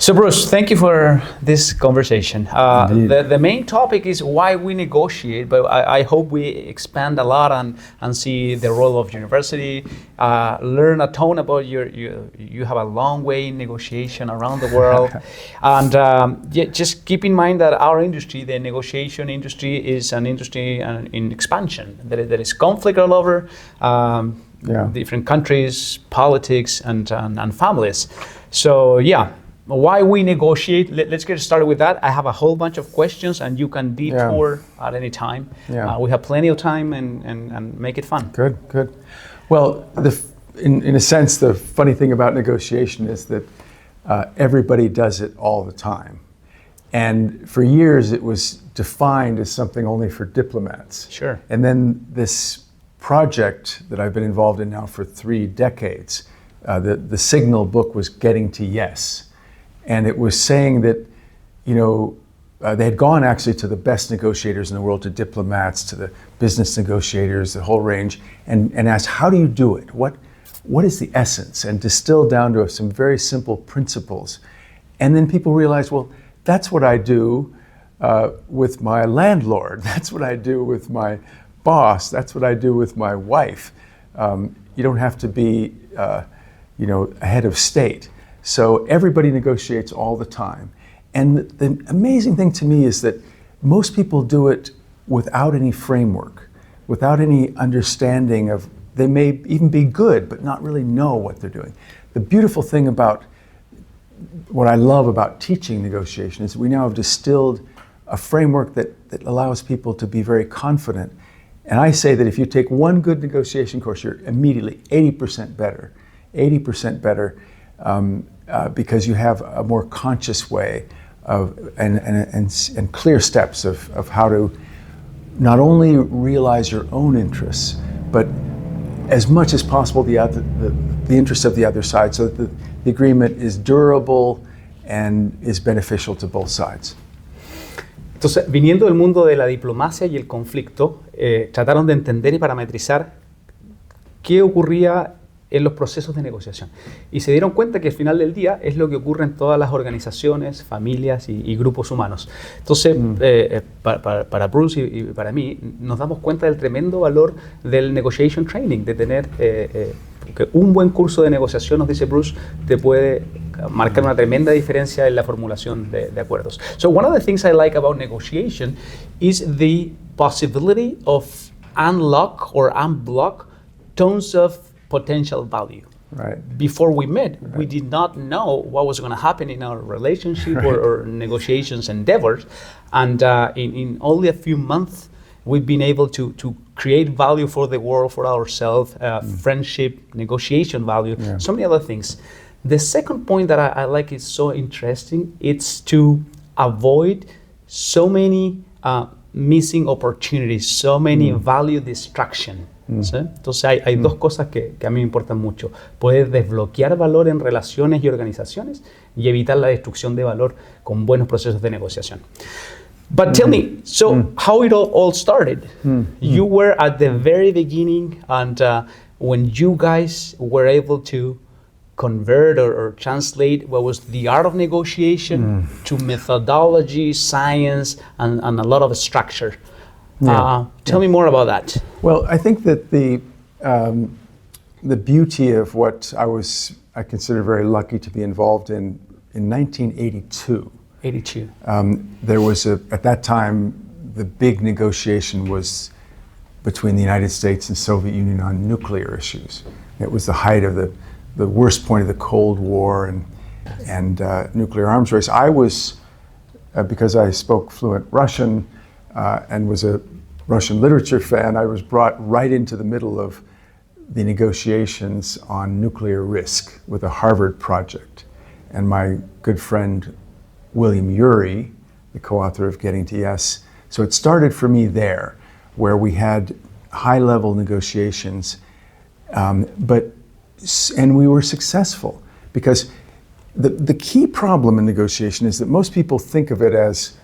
So Bruce, thank you for this conversation. The main topic is why we negotiate, but I hope we expand a lot and see the role of university, learn a ton about you have a long way in negotiation around the world. And just keep in mind that our industry, the negotiation industry, is an industry in expansion. There is conflict all over, different countries, politics, and families. So why we negotiate, let's get started with that. I have a whole bunch of questions and you can detour at any time. We have plenty of time and make it fun. Good. Well, in a sense, the funny thing about negotiation is that everybody does it all the time. And for years it was defined as something only for diplomats. Sure. And then this project that I've been involved in now for 3 decades, the signal book was Getting to Yes. And it was saying that, they had gone actually to the best negotiators in the world, to diplomats, to the business negotiators, the whole range, and asked, how do you do it? What is the essence? And distilled down to some very simple principles. And then people realized, well, that's what I do with my landlord. That's what I do with my boss. That's what I do with my wife. You don't have to be, a head of state. So everybody negotiates all the time. And the amazing thing to me is that most people do it without any framework, without any understanding of, they may even be good, but not really know what they're doing. The beautiful thing about what I love about teaching negotiation is that we now have distilled a framework that allows people to be very confident. And I say that if you take one good negotiation course, you're immediately 80% better, because you have a more conscious way of and clear steps of how to not only realize your own interests, but as much as possible the interests of the other side, so that the agreement is durable and is beneficial to both sides. Entonces, viniendo del mundo de la diplomacia y el conflicto, trataron de entender y parametrizar qué ocurría en los procesos de negociación. Y se dieron cuenta que al final del día es lo que ocurre en todas las organizaciones, familias y grupos humanos. Entonces, para Bruce y para mí, nos damos cuenta del tremendo valor del negotiation training, de tener que un buen curso de negociación, nos dice Bruce, te puede marcar una tremenda diferencia en la formulación de acuerdos. So one of the things I like about negotiation is the possibility of unlock or unblock tons of potential value. Right. Before we met, we did not know what was going to happen in our relationship or negotiations endeavors. And in only a few months, we've been able to create value for the world, for ourselves, friendship, negotiation value, so many other things. The second point that I like is so interesting. It's to avoid so many missing opportunities, so many value distraction. ¿Sí? Entonces hay dos cosas que a mí me importan mucho. Puedes desbloquear valor en relaciones y organizaciones y evitar la destrucción de valor con buenos procesos de negociación. But tell me, so how it all started? You were at the very beginning, and when you guys were able to convert or translate what was the art of negotiation to methodology, science, and a lot of structure. Tell me more about that. Well, I think that the beauty of what I consider very lucky to be involved in 1982. There was at that time, the big negotiation was between the United States and Soviet Union on nuclear issues. It was the height of the worst point of the Cold War and nuclear arms race. I was, because I spoke fluent Russian, and was a Russian literature fan, I was brought right into the middle of the negotiations on nuclear risk with a Harvard project. And my good friend, William Ury, the co-author of Getting to Yes. So it started for me there, where we had high-level negotiations, and we were successful. Because the key problem in negotiation is that most people think of it as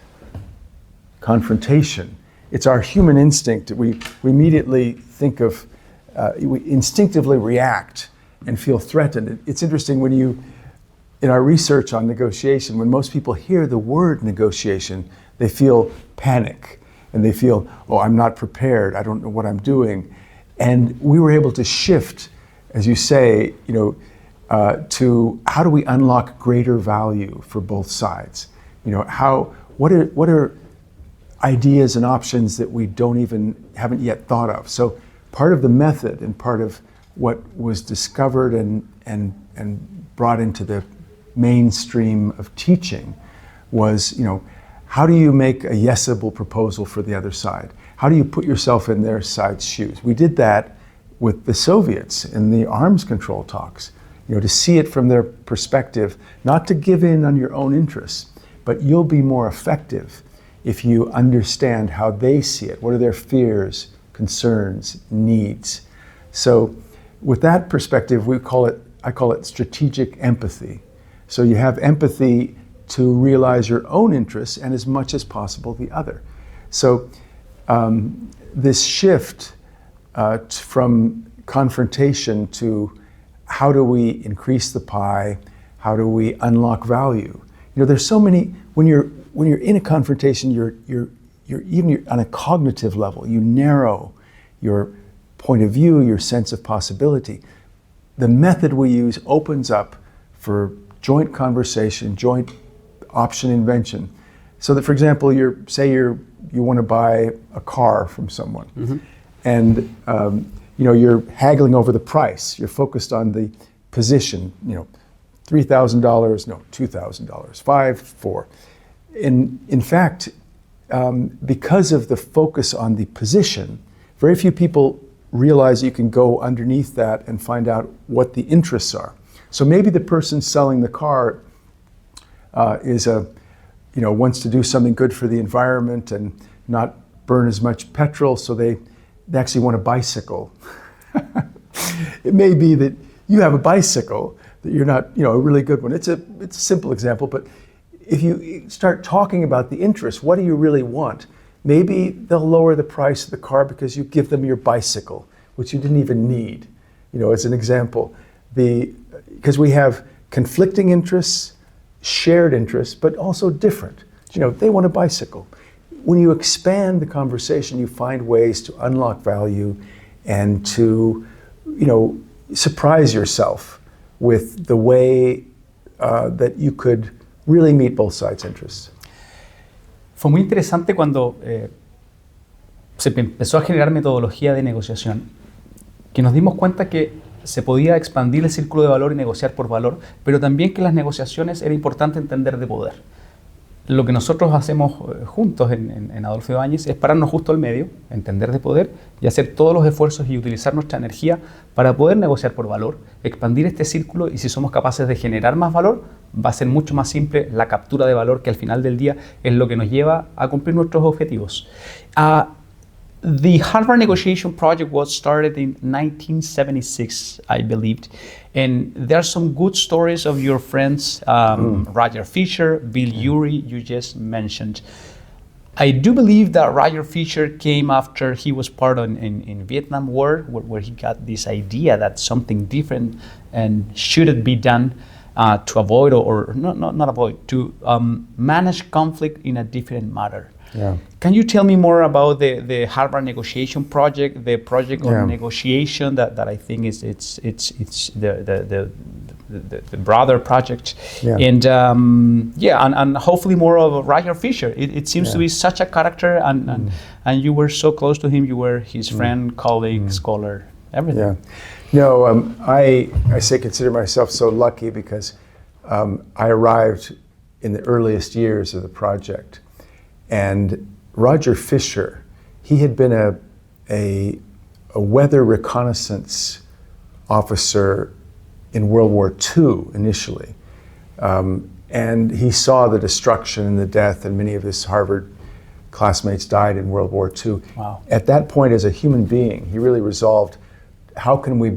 confrontation. It's our human instinct. We immediately think of, we instinctively react and feel threatened. It's interesting when you in our research on negotiation, when most people hear the word negotiation, they feel panic and they feel, oh, I'm not prepared, I don't know what I'm doing. And we were able to shift, as you say, to how do we unlock greater value for both sides? What are ideas and options that we haven't yet thought of? So part of the method and part of what was discovered and brought into the mainstream of teaching was, how do you make a yesable proposal for the other side? How do you put yourself in their side's shoes? We did that with the Soviets in the arms control talks, to see it from their perspective, not to give in on your own interests, but you'll be more effective if you understand how they see it. What are their fears, concerns, needs? So with that perspective, I call it strategic empathy. So you have empathy to realize your own interests and as much as possible the other. So this shift from confrontation to how do we increase the pie, how do we unlock value? There's so many, when you're in a confrontation, you're even on a cognitive level, you narrow your point of view, your sense of possibility. The method we use opens up for joint conversation, joint option invention. So that, for example, you want to buy a car from someone, mm-hmm. and you're haggling over the price. You're focused on the position. $3,000, no, $2,000, $5,000, $4,000. In fact, because of the focus on the position, very few people realize you can go underneath that and find out what the interests are. So maybe the person selling the car wants to do something good for the environment and not burn as much petrol, so they actually want a bicycle. It may be that you have a bicycle that you're not, a really good one. It's a simple example, but if you start talking about the interests, what do you really want? Maybe they'll lower the price of the car because you give them your bicycle, which you didn't even need, as an example. Because we have conflicting interests, shared interests, but also different. They want a bicycle. When you expand the conversation, you find ways to unlock value and to, surprise yourself with the way that you could really meet both sides' interests. Fue muy interesante cuando se empezó a generar metodología de negociación, que nos dimos cuenta que se podía expandir el círculo de valor y negociar por valor, pero también que las negociaciones era importante entender de poder. Lo que nosotros hacemos juntos en Adolfo Ibáñez es pararnos justo al medio, entender de poder y hacer todos los esfuerzos y utilizar nuestra energía para poder negociar por valor, expandir este círculo, y si somos capaces de generar más valor, va a ser mucho más simple la captura de valor, que al final del día es lo que nos lleva a cumplir nuestros objetivos. The Harvard negotiation project was started in 1976, I believed, and there are some good stories of your friends, Roger Fisher, Bill Urey, you just mentioned. I do believe that Roger Fisher came after he was part in Vietnam War, where he got this idea that something different and should be done to avoid or not avoid, to manage conflict in a different manner. Yeah. Can you tell me more about the Harvard negotiation project, the project on negotiation that I think it's the broader project, and hopefully more of Roger Fisher. It seems to be such a character, and you were so close to him. You were his friend, colleague, scholar, everything. Yeah. No, I consider myself so lucky because I arrived in the earliest years of the project. And Roger Fisher, he had been a weather reconnaissance officer in World War II initially. And he saw the destruction and the death, and many of his Harvard classmates died in World War II. Wow. At that point, as a human being, he really resolved, how can we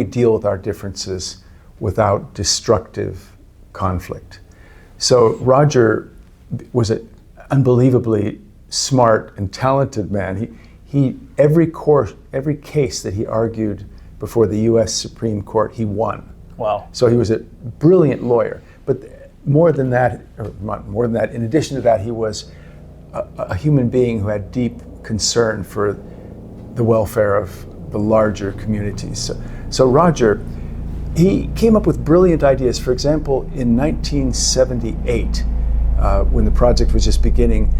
deal with our differences without destructive conflict? So Roger was an unbelievably smart and talented man. Every case that he argued before the U.S. Supreme Court, he won Wow. So he was a brilliant lawyer. But more than that, or not more than that, in addition to that, he was a human being who had deep concern for the welfare of the larger communities. So Roger, he came up with brilliant ideas. For example, in 1978, when the project was just beginning,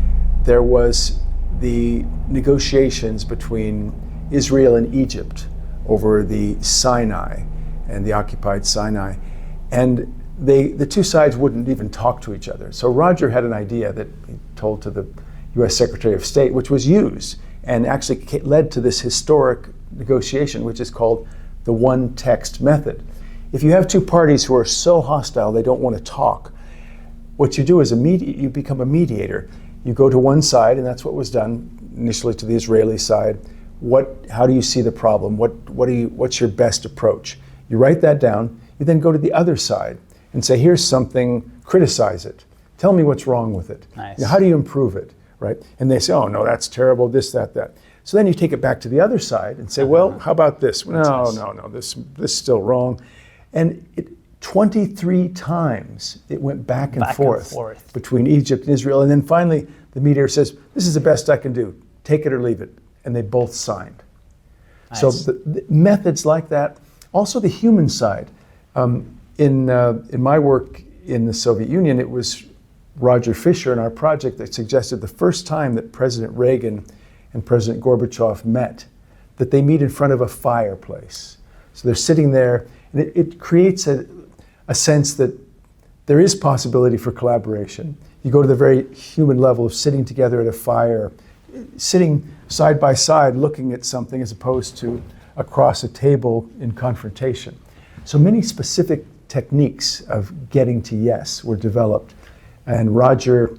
there was the negotiations between Israel and Egypt over the Sinai and the occupied Sinai. And the two sides wouldn't even talk to each other. So Roger had an idea that he told to the US Secretary of State, which was used and actually led to this historic negotiation, which is called the one text method. If you have two parties who are so hostile they don't want to talk, what you do is you become a mediator. You go to one side, and that's what was done initially to the Israeli side. How do you see the problem? What's your best approach? You write that down. You then go to the other side and say, here's something, criticize it. Tell me what's wrong with it. Nice. How do you improve it, right? And they say, oh, no, that's terrible, this, that. So then you take it back to the other side and say, well, how about this? No, this is still wrong. And 23 times it went back and forth between Egypt and Israel. And then finally, the mediator says, this is the best I can do. Take it or leave it. And they both signed. Nice. So the methods like that. Also the human side. In my work in the Soviet Union, it was Roger Fisher in our project that suggested the first time that President Reagan and President Gorbachev met, that they meet in front of a fireplace. So they're sitting there, and it creates a sense that there is possibility for collaboration. You go to the very human level of sitting together at a fire, sitting side by side looking at something as opposed to across a table in confrontation. So many specific techniques of getting to yes were developed. And Roger,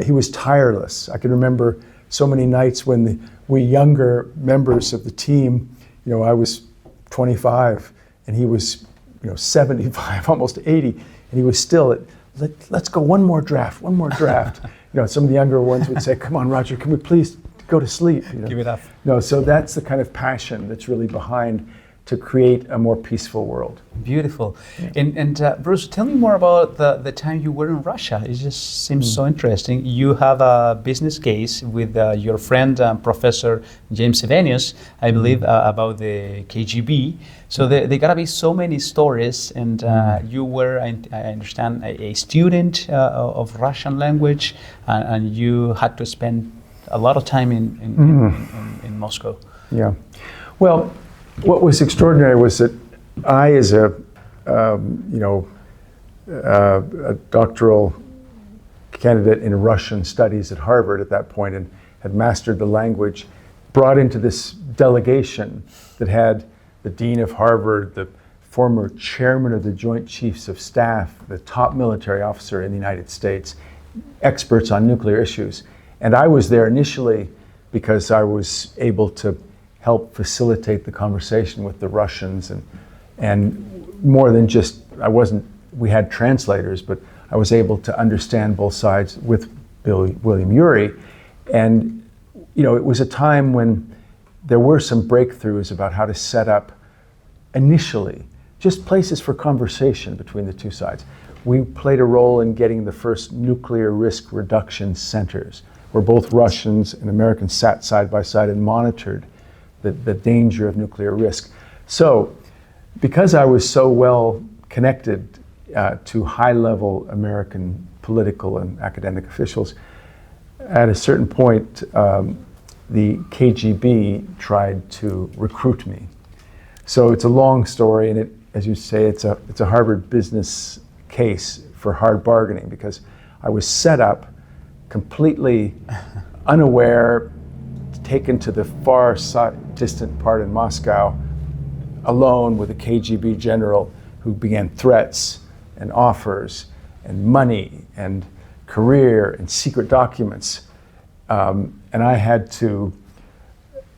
he was tireless. I can remember so many nights when we younger members of the team, I was 25 and he was 75, almost 80, and he was still let's go one more draft. Some of the younger ones would say, come on, Roger, can we please go to sleep? Give it up. So that's the kind of passion that's really behind to create a more peaceful world. Beautiful. Yeah. And Bruce, tell me more about the time you were in Russia. It just seems so interesting. You have a business case with your friend, Professor James Evenius, I believe, about the KGB. So there gotta be so many stories, and you were, I understand, a student of Russian language, and you had to spend a lot of time in Moscow. Yeah. Well, what was extraordinary was that I, as a doctoral candidate in Russian studies at Harvard at that point and had mastered the language, brought into this delegation that had the dean of Harvard, the former chairman of the Joint Chiefs of Staff, the top military officer in the United States, experts on nuclear issues. And I was there initially because I was able to help facilitate the conversation with the Russians, and more than just, we had translators, but I was able to understand both sides with William Ury. And it was a time when there were some breakthroughs about how to set up initially just places for conversation between the two sides. We played a role in getting the first nuclear risk reduction centers, where both Russians and Americans sat side by side and monitored the danger of nuclear risk. So, because I was so well connected to high-level American political and academic officials, at a certain point, the KGB tried to recruit me. So it's a long story, and as you say, it's a Harvard business case for hard bargaining, because I was set up completely unaware, taken to the far distant part in Moscow, alone with a KGB general who began threats and offers and money and career and secret documents. And I had to,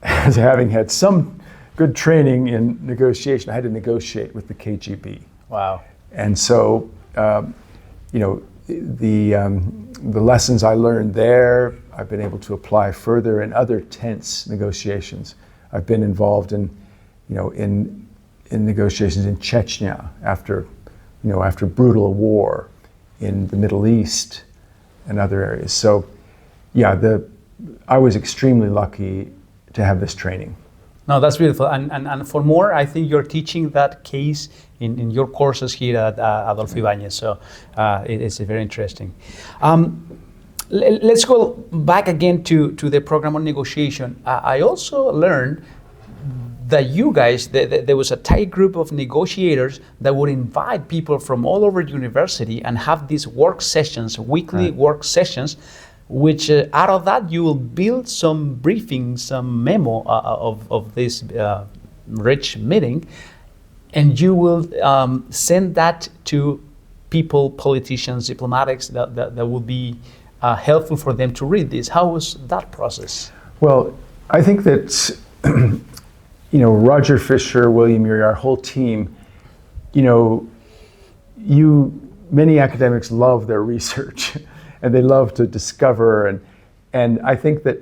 as having had some good training in negotiation, I had to negotiate with the KGB. Wow. And so, the lessons I learned there, I've been able to apply further in other tense negotiations. I've been involved in in negotiations in Chechnya after brutal war in the Middle East and other areas. So, yeah, I was extremely lucky to have this training. No, that's beautiful. And for more, I think you're teaching that case in your courses here at Adolfo Ibáñez. So it's very interesting. Let's go back again to the program on negotiation. I also learned that you guys, there was a tight group of negotiators that would invite people from all over the university and have these work sessions, weekly work sessions, which out of that you will build some briefing, some memo of this rich meeting, and you will send that to people, politicians, diplomatics, that will be helpful for them to read this. How was that process? Well, I think that Roger Fisher, William Ury, our whole team, many academics love their research and they love to discover, and I think that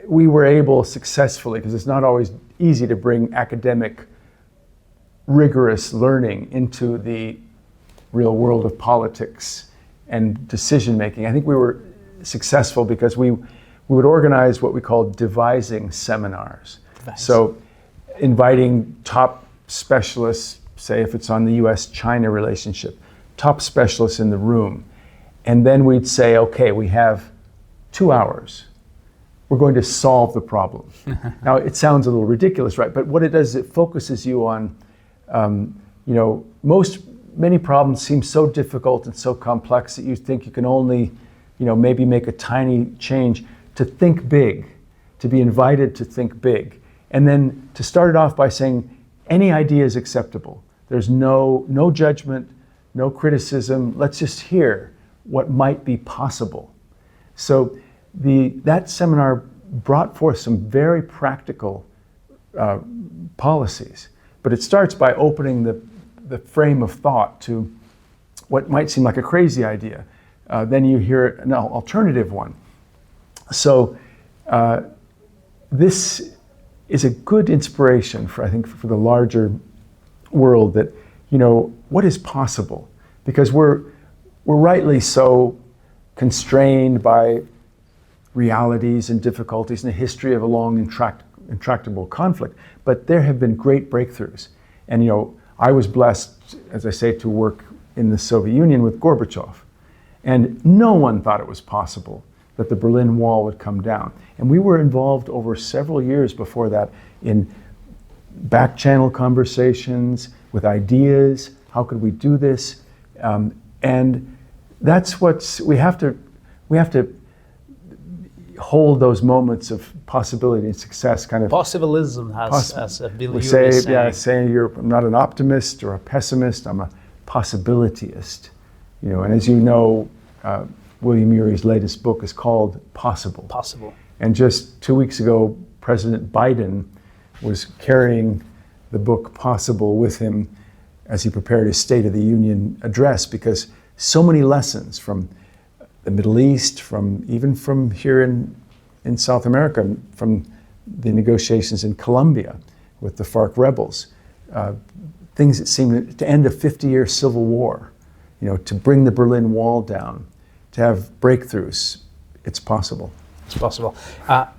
we were able successfully, because it's not always easy to bring academic rigorous learning into the real world of politics and decision making. I think we were successful because we would organize what we called devising seminars. So inviting top specialists, say if it's on the US-China relationship, top specialists in the room. And then we'd say, okay, we have 2 hours. We're going to solve the problem. Now, it sounds a little ridiculous, right? But what it does is it focuses you on, many problems seem so difficult and so complex that you think you can only, maybe make a tiny change. To think big, to be invited to think big. And then to start it off by saying, any idea is acceptable. There's no judgment, no criticism. Let's just hear what might be possible. So that seminar brought forth some very practical policies. But it starts by opening the frame of thought to what might seem like a crazy idea. Then you hear an alternative one. So this is a good inspiration for the larger world that, what is possible? Because we're rightly so constrained by realities and difficulties and the history of a long intractable conflict. But there have been great breakthroughs. And, I was blessed, as I say, to work in the Soviet Union with Gorbachev. And no one thought it was possible that the Berlin Wall would come down. And we were involved over several years before that in back channel conversations with ideas. How could we do this? And that's we have to hold those moments of possibility and success, kind of. Possibilism as Bill Ury saying I'm not an optimist or a pessimist, I'm a possibilityist. And as you know, William Ury's latest book is called Possible. Possible. And just 2 weeks ago, President Biden was carrying the book Possible with him as he prepared his State of the Union address, because so many lessons from the Middle East, even from here in South America, from the negotiations in Colombia with the FARC rebels, things that seemed to end a 50-year civil war, to bring the Berlin Wall down, to have breakthroughs. It's possible. It's possible.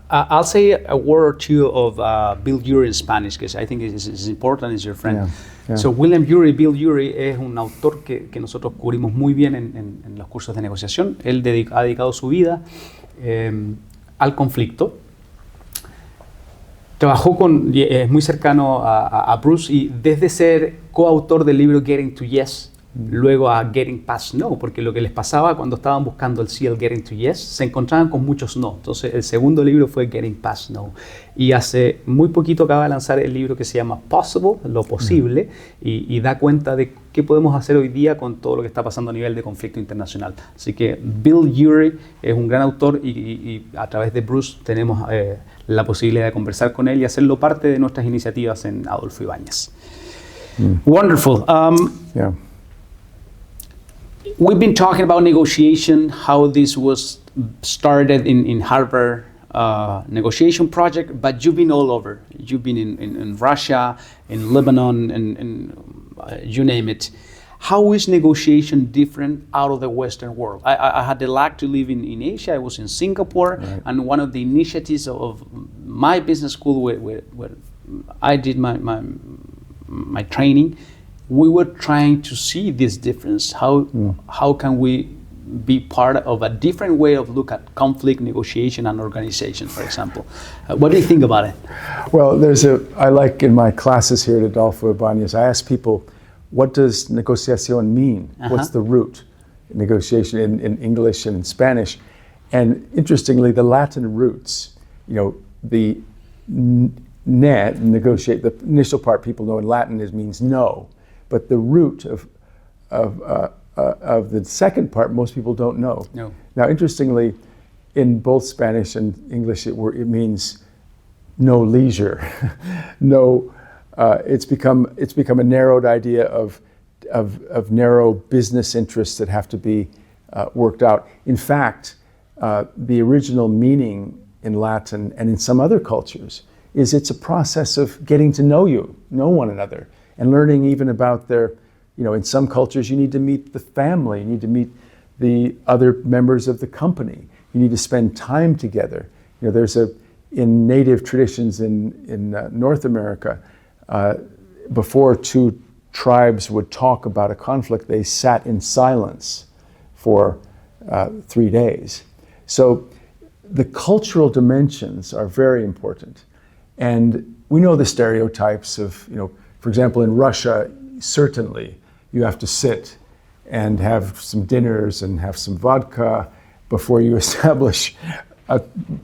I'll say a word or two of Bill Ury in Spanish, because I think it's important, it's your friend. Yeah. So William Ury, Bill Ury, es un autor que nosotros cubrimos muy bien en los cursos de negociación. Él ha dedicado su vida al conflicto. Trabajó es muy cercano a Bruce, y desde ser coautor del libro Getting to Yes, luego a Getting Past No, porque lo que les pasaba cuando estaban buscando el sí, el Getting to Yes, se encontraban con muchos no. Entonces el segundo libro fue Getting Past No, y hace muy poquito acaba de lanzar el libro que se llama Possible, lo posible, y da cuenta de qué podemos hacer hoy día con todo lo que está pasando a nivel de conflicto internacional. Así que Bill Ury es un gran autor, y a través de Bruce tenemos la posibilidad de conversar con él y hacerlo parte de nuestras iniciativas en Adolfo Ibáñez. Wonderful. Yeah. We've been talking about negotiation, how this was started in Harvard negotiation project, but you've been all over. You've been in Russia, in Lebanon, and you name it. How is negotiation different out of the Western world? I had the luck to live in Asia. I was in Singapore, right. And one of the initiatives of my business school where I did my training, we were trying to see this difference. How can we be part of a different way of look at conflict, negotiation, and organization, for example? What do you think about it? Well, I like in my classes here at Adolfo Ibáñez, I ask people, what does negociación mean? What's the root? Negotiation in English and in Spanish. And interestingly, the Latin roots, the negotiate, the initial part people know in Latin means no. But the root of the second part, most people don't know. No. Now, interestingly, in both Spanish and English, it means no leisure, no. It's become a narrowed idea of narrow business interests that have to be worked out. In fact, the original meaning in Latin and in some other cultures is it's a process of getting to know one another, and learning even about their, in some cultures you need to meet the family, you need to meet the other members of the company, you need to spend time together. In native traditions in North America, before two tribes would talk about a conflict, they sat in silence for 3 days. So the cultural dimensions are very important. And we know the stereotypes of, for example, in Russia, certainly you have to sit and have some dinners and have some vodka before you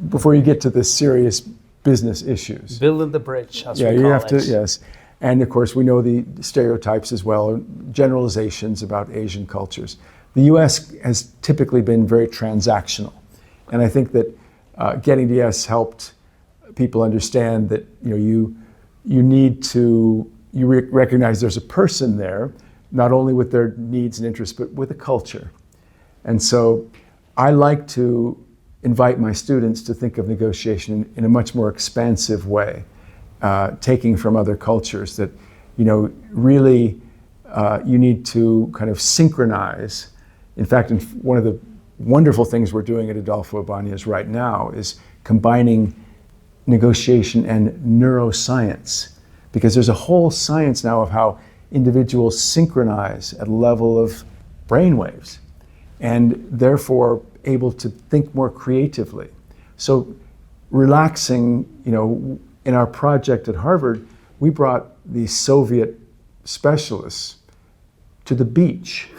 before you get to the serious business issues. Building the bridge, as we call you have it. to, yes. And of course, we know the stereotypes as well, generalizations about Asian cultures. The US has typically been very transactional. And I think that getting to yes helped people understand that you need to recognize there's a person there, not only with their needs and interests, but with a culture. And so I like to invite my students to think of negotiation in a much more expansive way, taking from other cultures that, really you need to kind of synchronize. In fact, one of the wonderful things we're doing at Adolfo Ibáñez right now is combining negotiation and neuroscience, because there's a whole science now of how individuals synchronize at a level of brainwaves, and therefore able to think more creatively. So relaxing, in our project at Harvard, we brought these Soviet specialists to the beach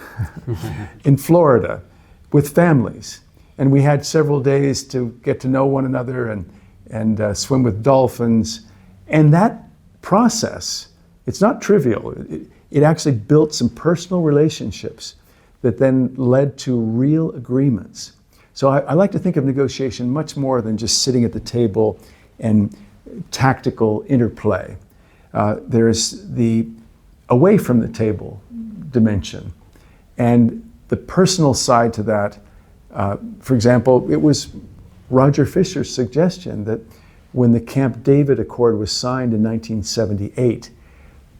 in Florida with families. And we had several days to get to know one another and swim with dolphins. And that process, it's not trivial. It actually built some personal relationships that then led to real agreements. So I like to think of negotiation much more than just sitting at the table and tactical interplay. There's the away from the table dimension, and the personal side to that. For example, it was Roger Fisher's suggestion that when the Camp David Accord was signed in 1978,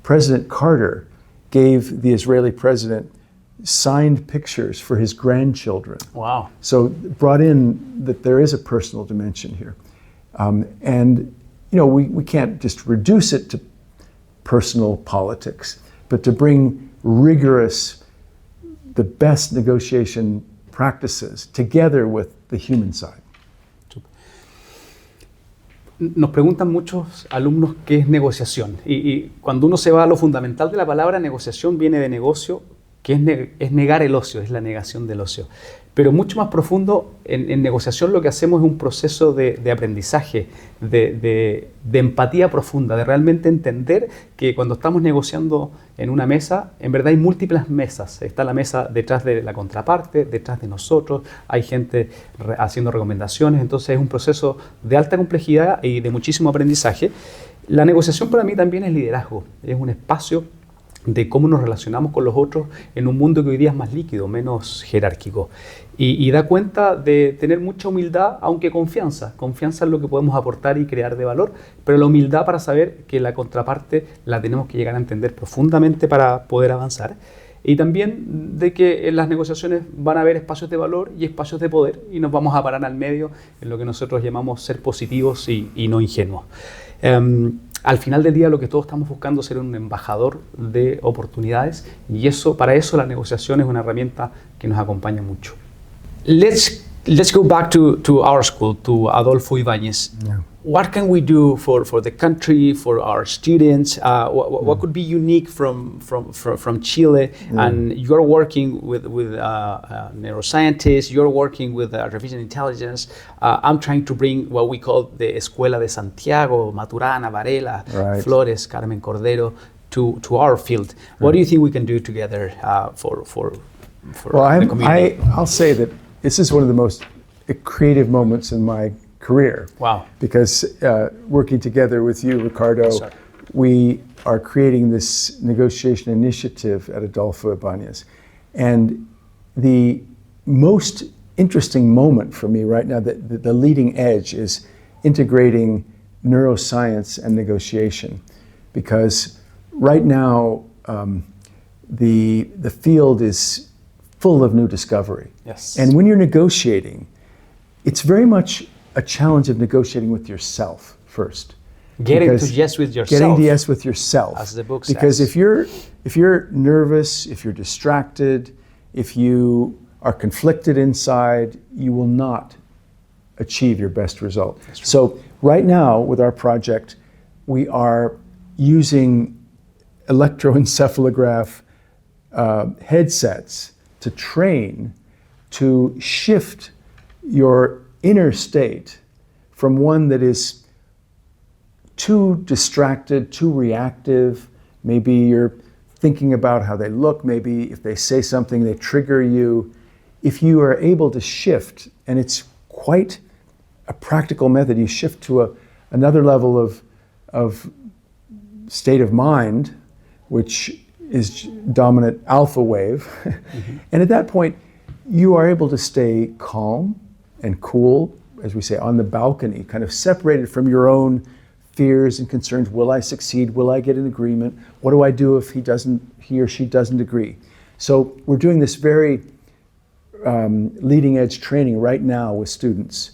President Carter gave the Israeli president signed pictures for his grandchildren. Wow. So brought in that there is a personal dimension here. And we can't just reduce it to personal politics, but to bring rigorous, the best negotiation practices together with the human side. Nos preguntan muchos alumnos qué es negociación. Y cuando uno se va a lo fundamental de la palabra negociación, viene de negocio, que es negar el ocio, es la negación del ocio. Pero mucho más profundo, en negociación lo que hacemos es un proceso de aprendizaje, de empatía profunda, de realmente entender que cuando estamos negociando en una mesa, en verdad hay múltiples mesas. Está la mesa detrás de la contraparte, detrás de nosotros, hay gente haciendo recomendaciones, entonces es un proceso de alta complejidad y de muchísimo aprendizaje. La negociación para mí también es liderazgo, es un espacio de cómo nos relacionamos con los otros en un mundo que hoy día es más líquido, menos jerárquico. Y da cuenta de tener mucha humildad, aunque confianza en lo que podemos aportar y crear de valor, pero la humildad para saber que la contraparte la tenemos que llegar a entender profundamente para poder avanzar. Y también de que en las negociaciones van a haber espacios de valor y espacios de poder y nos vamos a parar al medio en lo que nosotros llamamos ser positivos y no ingenuos. Al final del día lo que todos estamos buscando es ser un embajador de oportunidades y para eso la negociación es una herramienta que nos acompaña mucho. Let's go back to our school, to Adolfo Ibáñez. Yeah. What can we do for the country, for our students? What could be unique from Chile? And you're working with neuroscientists. You're working with artificial intelligence. I'm trying to bring what we call the Escuela de Santiago, Maturana, Varela, Right. Flores, Carmen Cordero, to our field. What do you think we can do together for Well, the community? I'll say that this is one of the most creative moments in my career. Wow. Because working together with you, Ricardo, Sorry. we are creating this negotiation initiative at Adolfo Ibáñez. And the most interesting moment for me right now, the leading edge, is integrating neuroscience and negotiation. Because right now, the field is full of new discovery. Yes. And when you're negotiating, it's very much a challenge of negotiating with yourself first. Getting Because to yes with yourself. Getting to yes with yourself. As the book Because says. if you're nervous, if you're distracted, if you are conflicted inside, you will not achieve your best result. So right now with our project, we are using electroencephalograph headsets to train to shift your inner state from one that is too distracted, too reactive. Maybe you're thinking about how they look. Maybe if they say something, they trigger you. If you are able to shift, and it's quite a practical method, you shift to another level of state of mind, which is dominant alpha wave. Mm-hmm. And at that point, you are able to stay calm and cool, as we say, on the balcony, kind of separated from your own fears and concerns. Will I succeed? Will I get an agreement? What do I do if he or she doesn't agree? So we're doing this very leading edge training right now with students.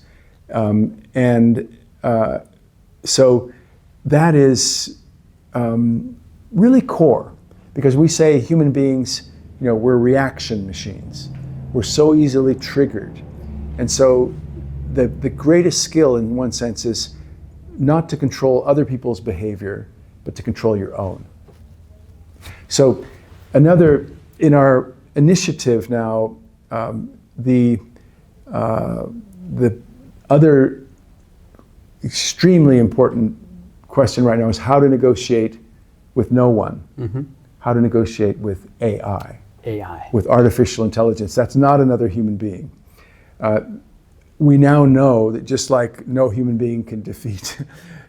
So that is really core, because we say human beings, we're reaction machines. We're so easily triggered. And so the greatest skill in one sense is not to control other people's behavior, but to control your own. So in our initiative now, the other extremely important question right now is how to negotiate with no one, mm-hmm. how to negotiate with AI, with artificial intelligence. That's not another human being. We now know that just like no human being can defeat,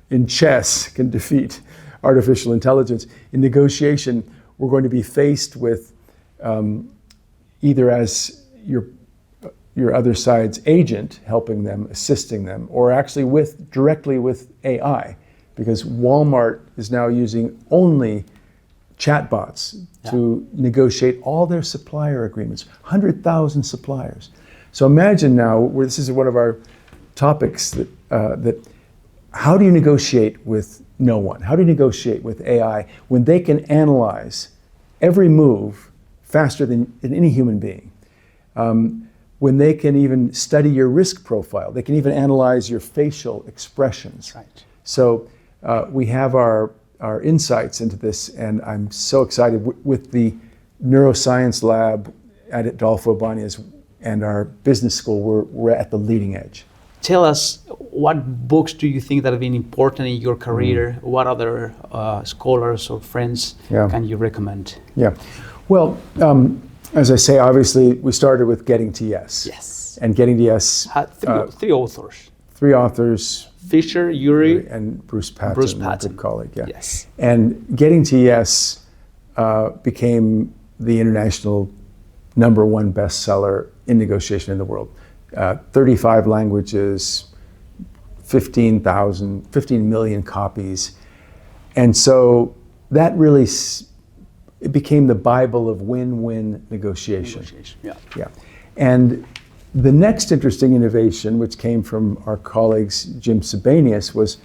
in chess, can defeat artificial intelligence, in negotiation, we're going to be faced with either as your other side's agent, helping them, assisting them, or actually directly with AI, because Walmart is now using only chatbots to negotiate all their supplier agreements, 100,000 suppliers. So imagine now, this is one of our topics, that how do you negotiate with no one? How do you negotiate with AI when they can analyze every move faster than any human being? When they can even study your risk profile, they can even analyze your facial expressions. Right. So we have our insights into this, and I'm so excited with the neuroscience lab at Adolfo Ibáñez and our business school. We're at the leading edge. Tell us, what books do you think that have been important in your career? What other scholars or friends can you recommend? Yeah, well, as I say, obviously we started with Getting to Yes. Yes. And Getting to Yes. Three authors. Three authors. Fisher, Yuri, and Bruce Patton, Bruce my Patton. good colleague. Yeah. Yes. And Getting to Yes became the international #1 bestseller in negotiation in the world. 35 languages, 15 million copies. And so that really, it became the Bible of win-win negotiation. Yeah. And the next interesting innovation, which came from our colleagues, Jim Sebanius, was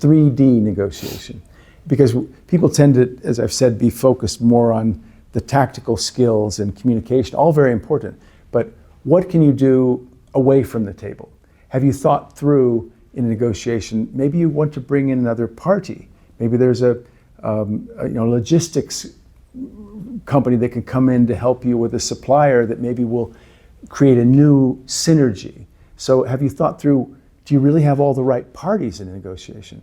3D negotiation. Because people tend to, as I've said, be focused more on the tactical skills and communication, all very important. But what can you do away from the table? Have you thought through in a negotiation, maybe you want to bring in another party. Maybe there's a logistics company that can come in to help you with a supplier that maybe will create a new synergy. So have you thought through, do you really have all the right parties in a negotiation?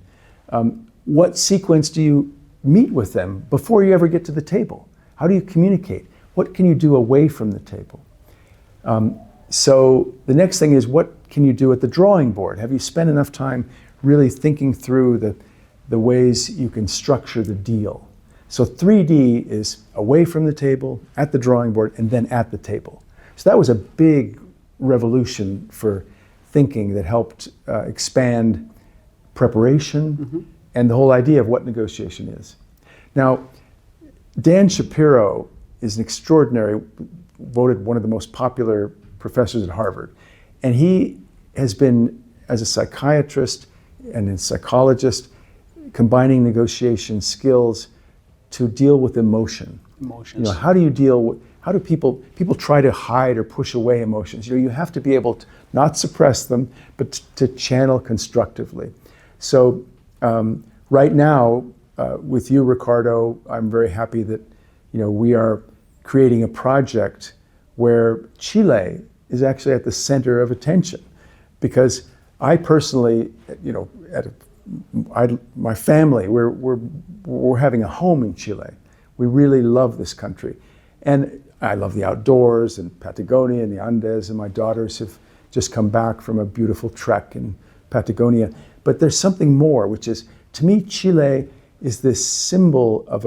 What sequence do you meet with them before you ever get to the table? How do you communicate? What can you do away from the table? So the next thing is, what can you do at the drawing board? Have you spent enough time really thinking through the ways you can structure the deal? So 3D is away from the table, at the drawing board, and then at the table. So that was a big revolution for thinking that helped expand preparation and the whole idea of what negotiation is. Now, Dan Shapiro is an extraordinary, voted one of the most popular professors at Harvard. And he has been, as a psychiatrist and a psychologist, combining negotiation skills to deal with emotion. Emotions. How do you deal with, how do people try to hide or push away emotions? You have to be able to not suppress them, but to channel constructively. So right now, with you, Ricardo, I'm very happy that we are creating a project where Chile is actually at the center of attention, because I personally, my family, we're having a home in Chile. We really love this country, and I love the outdoors and Patagonia and the Andes, and my daughters have just come back from a beautiful trek in Patagonia. But there's something more, which is, to me, Chile is this symbol of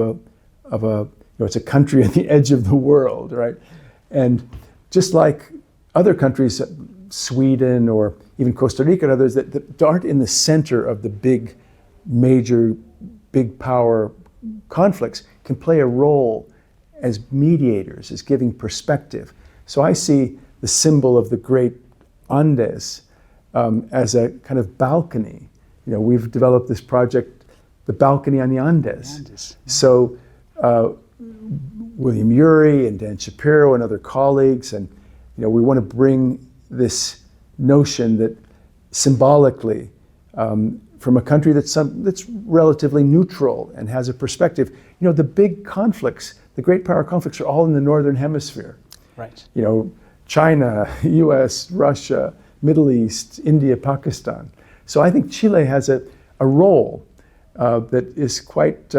it's a country on the edge of the world, right? And just like other countries, Sweden or even Costa Rica and others, that aren't in the center of the big power conflicts, can play a role as mediators, as giving perspective. So I see the symbol of the great Andes as a kind of balcony. We've developed this project, the balcony on the Andes. So William Ury and Dan Shapiro and other colleagues, and we want to bring this notion that symbolically, from a country that's relatively neutral and has a perspective. The big conflicts, the great power conflicts, are all in the northern hemisphere. Right. China, U.S., Russia, Middle East, India, Pakistan. So I think Chile has a role that is quite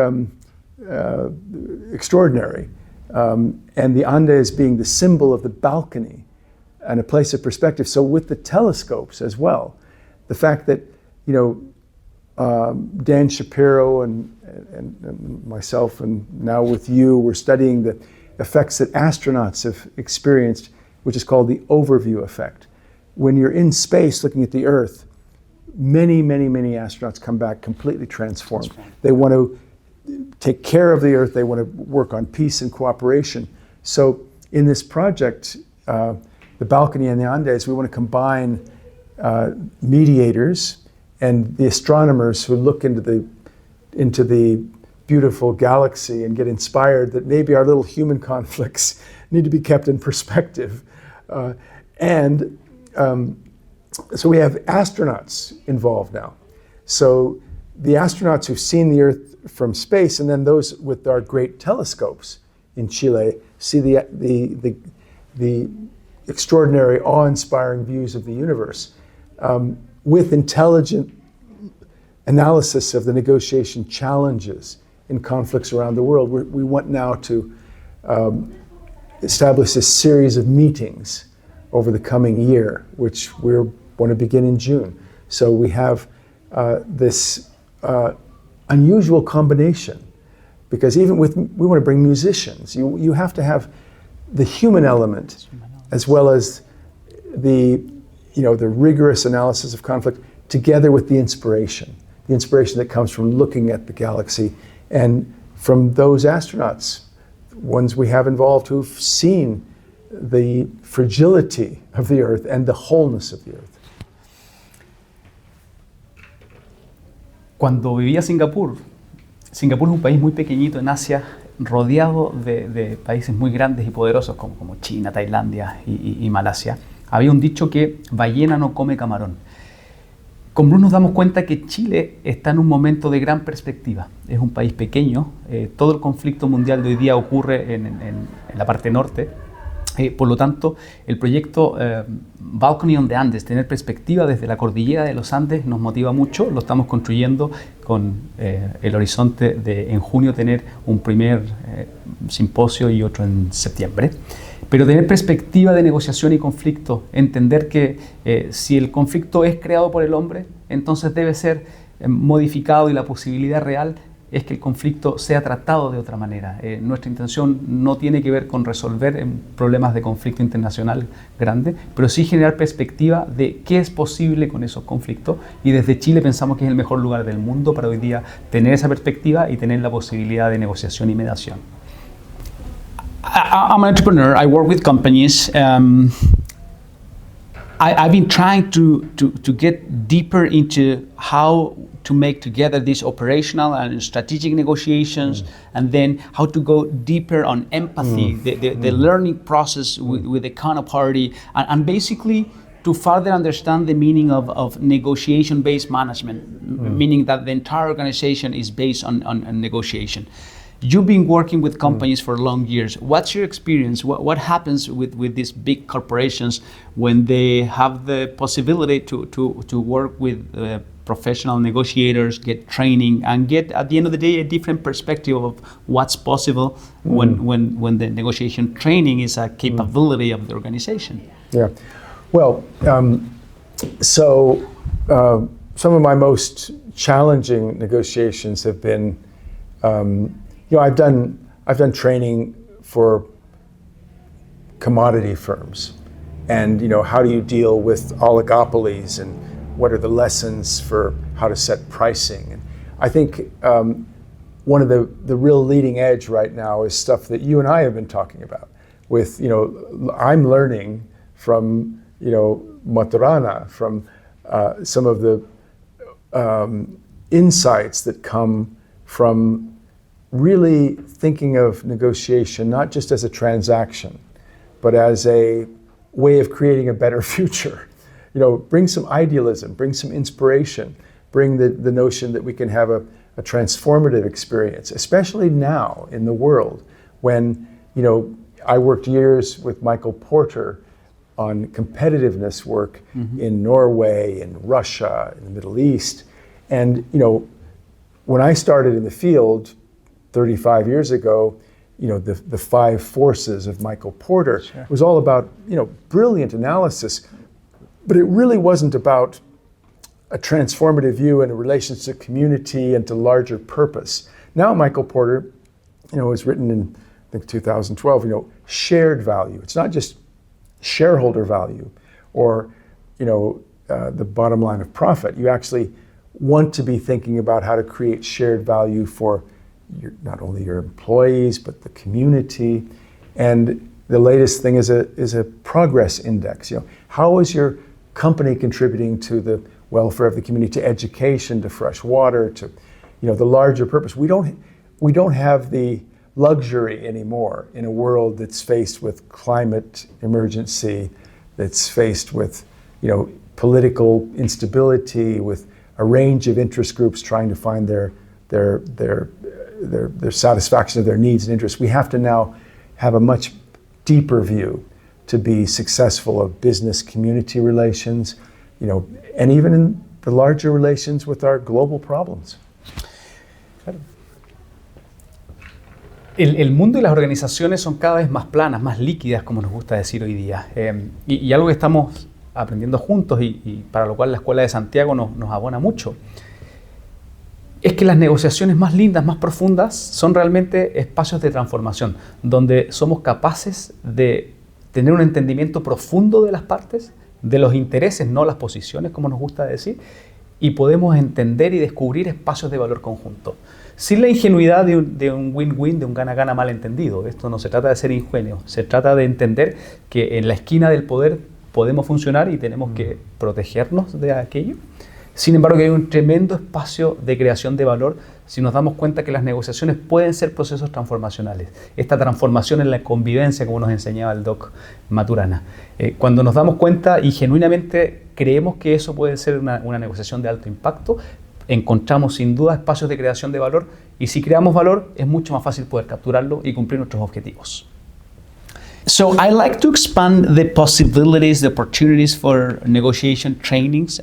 extraordinary. And the Andes being the symbol of the balcony and a place of perspective. So with the telescopes as well, the fact that, Dan Shapiro and myself, and now with you, we're studying the effects that astronauts have experienced, which is called the overview effect. When you're in space looking at the Earth, many astronauts come back completely transformed. They want to take care of the Earth. They want to work on peace and cooperation. So in this project, the balcony and the Andes, we want to combine mediators and the astronomers who look into the beautiful galaxy and get inspired that maybe our little human conflicts need to be kept in perspective. So we have astronauts involved now. So the astronauts who've seen the Earth from space, and then those with our great telescopes in Chile, see the extraordinary, awe-inspiring views of the universe, with intelligent analysis of the negotiation challenges in conflicts around the world. We want now to establish a series of meetings over the coming year, which we're going to begin in June. So we have this unusual combination Because even we want to bring musicians. You have to have the human element as well as the rigorous analysis of conflict together with the inspiration that comes from looking at the galaxy and from those astronauts, ones we have involved who've seen the fragility of the Earth and the wholeness of the Earth. Cuando vivía en Singapur es un país muy pequeñito en Asia, rodeado de países muy grandes y poderosos como China, Tailandia y Malasia. Había un dicho que ballena no come camarón. Con Bruce nos damos cuenta que Chile está en un momento de gran perspectiva. Es un país pequeño, todo el conflicto mundial de hoy día ocurre en la parte norte. Por lo tanto, el proyecto Balcony on the Andes, tener perspectiva desde la cordillera de los Andes, nos motiva mucho. Lo estamos construyendo con el horizonte de en junio tener un primer simposio y otro en septiembre. Pero tener perspectiva de negociación y conflicto, entender que si el conflicto es creado por el hombre, entonces debe ser modificado y la posibilidad real es que el conflicto sea tratado de otra manera. Nuestra intención no tiene que ver con resolver problemas de conflicto internacional grande, pero sí generar perspectiva de qué es posible con esos conflictos, y desde Chile pensamos que es el mejor lugar del mundo para hoy día tener esa perspectiva y tener la posibilidad de negociación y mediación. I'm an entrepreneur. I work with companies. I've been trying to get deeper into how to make together these operational and strategic negotiations, and then how to go deeper on empathy, the learning process with the counterparty, and basically to further understand the meaning of negotiation-based management, meaning that the entire organization is based on negotiation. You've been working with companies for long years. What's your experience? What happens with these big corporations when they have the possibility to work with professional negotiators, get training, and get, at the end of the day, a different perspective of what's possible when the negotiation training is a capability of the organization? Yeah. Well, some of my most challenging negotiations have been I've done training for commodity firms, and how do you deal with oligopolies, and what are the lessons for how to set pricing? And I think one of the real leading edge right now is stuff that you and I have been talking about. With I'm learning from Maturana, from some of the insights that come from really thinking of negotiation not just as a transaction, but as a way of creating a better future. Bring some idealism, bring some inspiration, bring the notion that we can have a transformative experience, especially now in the world when, I worked years with Michael Porter on competitiveness work in Norway, in Russia, in the Middle East. And, when I started in the field 35 years ago, the five forces of Michael Porter. Sure. It was all about, brilliant analysis, but it really wasn't about a transformative view and a relation to community and to larger purpose. Now Michael Porter, has written in, I think, 2012, shared value. It's not just shareholder value or, the bottom line of profit. You actually want to be thinking about how to create shared value for not only your employees, but the community. And the latest thing is a progress index. How is your company contributing to the welfare of the community, to education, to fresh water, to the larger purpose? We don't have the luxury anymore in a world that's faced with climate emergency, that's faced with political instability, with a range of interest groups trying to find their satisfaction of their needs and interests. We have to now have a much deeper view to be successful of business community relations, and even in the larger relations with our global problems. El mundo y las organizaciones son cada vez más planas, más líquidas, como nos gusta decir hoy día. Y algo que estamos aprendiendo juntos y para lo cual la Escuela de Santiago nos abona mucho. es que las negociaciones más lindas, más profundas, son realmente espacios de transformación, donde somos capaces de tener un entendimiento profundo de las partes, de los intereses, no las posiciones, como nos gusta decir, y podemos entender y descubrir espacios de valor conjunto. Sin la ingenuidad de un win-win, de un gana-gana malentendido. Esto no se trata de ser ingenuo, se trata de entender que en la esquina del poder podemos funcionar y tenemos que protegernos de aquello. Sin embargo, que hay un tremendo espacio de creación de valor si nos damos cuenta que las negociaciones pueden ser procesos transformacionales. Esta transformación en la convivencia, como nos enseñaba el doc Maturana. Cuando nos damos cuenta y genuinamente creemos que eso puede ser una negociación de alto impacto, encontramos sin duda espacios de creación de valor, y si creamos valor es mucho más fácil poder capturarlo y cumplir nuestros objetivos. So I like to expand the possibilities, the opportunities for negotiation trainings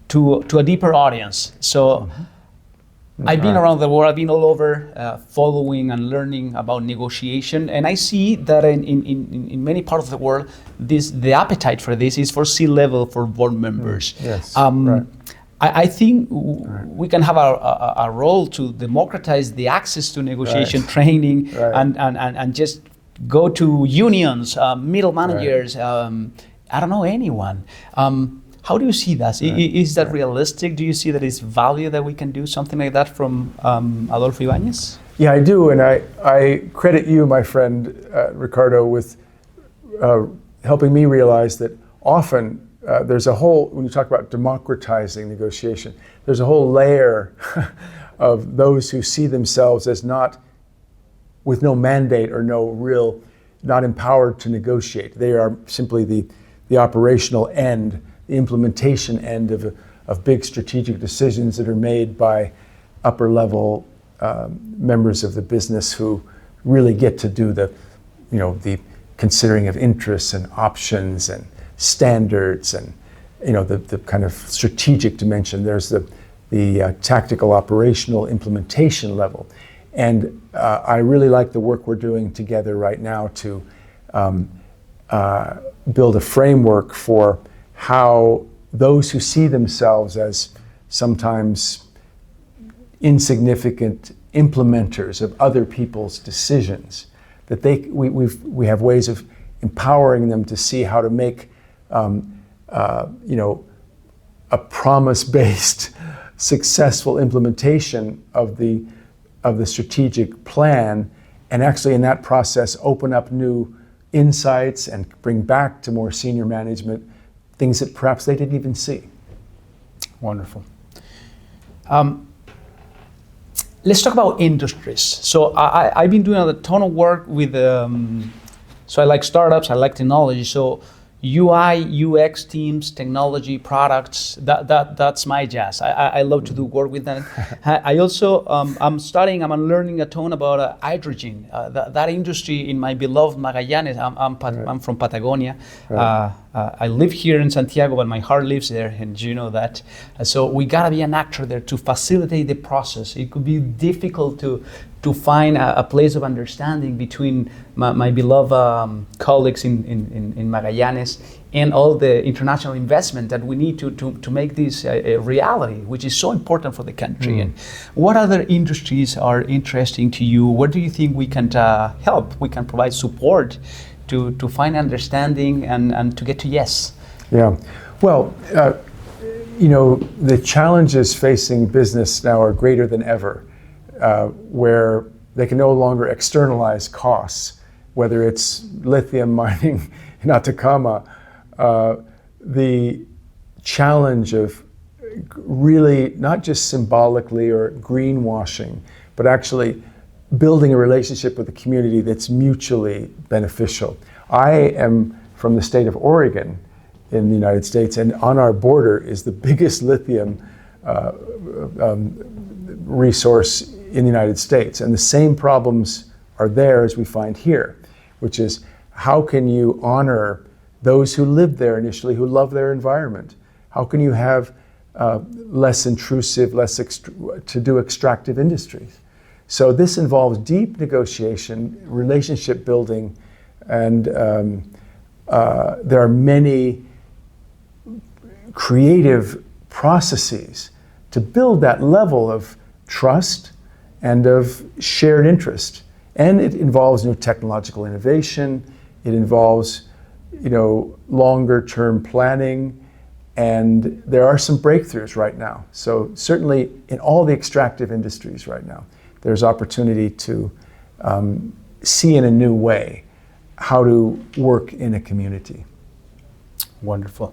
to a deeper audience. So I've been around the world, I've been all over following and learning about negotiation, and I see that in many parts of the world, the appetite for this is for C-level, for board members. Yes, right. I think we can have a role to democratize the access to negotiation training and just go to unions, middle managers, I don't know, anyone. How do you see that? Is that realistic? Do you see that it's value that we can do something like that from Adolfo Ibáñez? Yeah, I do, and I credit you, my friend Ricardo, with helping me realize that often there's a whole, when you talk about democratizing negotiation, there's a whole layer of those who see themselves as not, with no mandate or no real, not empowered to negotiate. They are simply the operational end, the implementation end of big strategic decisions that are made by upper level members of the business who really get to do the considering of interests and options and standards and the kind of strategic dimension. There's the tactical operational implementation level. And I really like the work we're doing together right now to build a framework for how those who see themselves as sometimes insignificant implementers of other people's decisions, that we have ways of empowering them to see how to make a promise-based, successful implementation of the strategic plan, and actually in that process open up new insights and bring back to more senior management things that perhaps they didn't even see. Wonderful. Let's talk about industries. So I've been doing a ton of work with, so I like startups, I like technology. So UI, UX teams, technology, products, that's my jazz. I love to do work with that. I also, I'm learning a ton about hydrogen. That industry in my beloved Magallanes, I'm from Patagonia. Right. I live here in Santiago, but my heart lives there, and you know that. So we gotta be an actor there to facilitate the process. It could be difficult to find a place of understanding between my beloved colleagues in Magallanes and all the international investment that we need to make this a reality, which is so important for the country. And what other industries are interesting to you? Where do you think we can help? We can provide support to find understanding and to get to yes. Yeah, well, the challenges facing business now are greater than ever, where they can no longer externalize costs, whether it's lithium mining in Atacama, the challenge of really not just symbolically or greenwashing, but actually building a relationship with the community that's mutually beneficial. I am from the state of Oregon in the United States, and on our border is the biggest lithium resource in the United States. And the same problems are there as we find here, which is how can you honor those who lived there initially, who love their environment? How can you have less intrusive, to do extractive industries? So this involves deep negotiation, relationship building, and there are many creative processes to build that level of trust and of shared interest. And it involves new technological innovation. It involves, longer term planning. And there are some breakthroughs right now. So certainly in all the extractive industries right now, there's opportunity to see in a new way how to work in a community. Wonderful.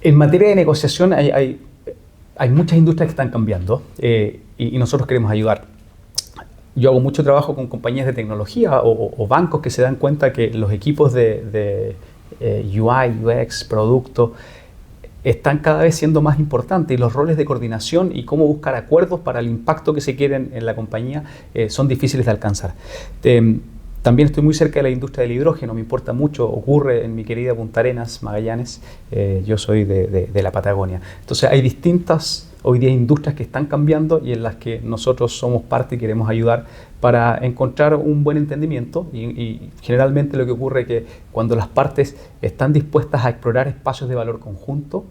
En materia de negociación hay muchas industrias que están cambiando y nosotros queremos ayudar. Yo hago mucho trabajo con compañías de tecnología o bancos que se dan cuenta que los equipos de UI, UX, producto, están cada vez siendo más importantes y los roles de coordinación y cómo buscar acuerdos para el impacto que se quieren en la compañía son difíciles de alcanzar. También estoy muy cerca de la industria del hidrógeno, me importa mucho, ocurre en mi querida Punta Arenas, Magallanes, yo soy de la Patagonia. Entonces hay distintas hoy día industrias que están cambiando y en las que nosotros somos parte y queremos ayudar para encontrar un buen entendimiento y generalmente lo que ocurre es que cuando las partes están dispuestas a explorar espacios de valor conjunto,